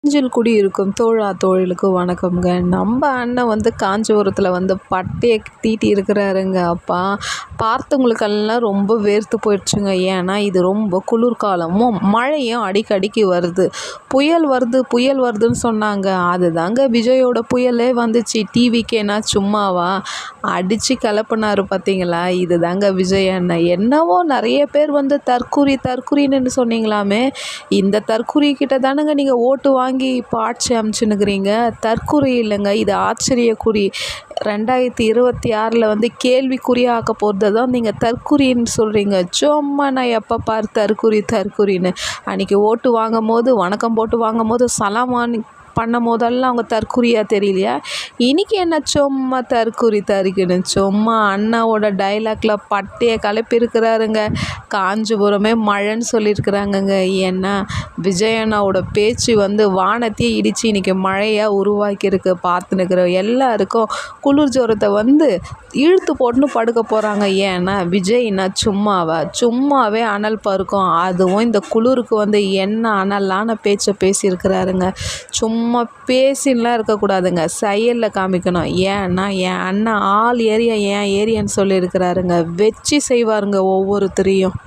நெஞ்சில் குடியிருக்கும் தோழா தோழிகளுக்கு வணக்கம்ங்க. நம்ம அண்ணன் காஞ்சிபுரத்தில் பட்டைய தீட்டி இருக்கிறாருங்க. அப்பா பார்த்தவங்களுக்கெல்லாம் ரொம்ப வேர்த்து போயிடுச்சுங்க. ஏன்னா இது ரொம்ப குளிர்காலமும் மழையும் அடிக்கடிக்கு வருது. புயல் வருது புயல் வருதுன்னு சொன்னாங்க. அதுதாங்க விஜயோட புயலே வந்துச்சு. டிவிக்கேனா சும்மாவா அடித்து கிளப்புனாரு பார்த்தீங்களா? இதுதாங்க விஜய் அண்ணன். என்னவோ நிறைய பேர் தற்குறின்னு சொன்னீங்களாமே. இந்த தற்குறி கிட்ட தானுங்க நீங்கள் ஓட்டு வாங்கி இப்போ ஆட்சி அமைச்சுன்னுக்கிறீங்க. தற்குறி இல்லைங்க, இது ஆச்சரியக்குறி. 2026 கேள்விக்குறியாக்க போகிறது தான் நீங்கள் தற்குறின்னு சொல்கிறீங்க. சும்மா நான் எப்போ பார் தற்குறின்னு அன்றைக்கி ஓட்டு வாங்கும் போது வணக்கம் போட்டு வாங்கும் போது சலாமான் பண்ணும் போதெல்லாம் அவங்க தற்குறியாக தெரியலையா? இன்றைக்கி என்ன சும்மா தற்குறின்னு சும்மா அண்ணாவோட டைலாக்ல பட்டையை கிளப்பியிருக்கிறாருங்க. காஞ்சிபுரமே மழைன்னு சொல்லியிருக்கிறாங்கங்க. ஏன்னா விஜய் அண்ணாவோட பேச்சு வானத்தையே இடித்து இன்றைக்கி மழையாக உருவாக்கியிருக்கு. பார்த்துன்னுக்கிற எல்லாருக்கும் குளிர் ஜுரத்தை இழுத்து போட்டுன்னு படுக்க போகிறாங்க. ஏன்னா விஜய்னா சும்மாவே அனல் பறக்கும். அதுவும் இந்த குளிருக்கு என்ன அனலான பேச்சை பேசியிருக்கிறாருங்க. சும்மா பேசின்லாம் இருக்கக்கூடாதுங்க, செயலில் காமிக்கணும். ஏன்னா என் அண்ணன் ஆல் ஏரியா என் ஏரியான்னு சொல்லியிருக்கிறாருங்க. வச்சு செய்வாருங்க ஒவ்வொருத்தரையும்.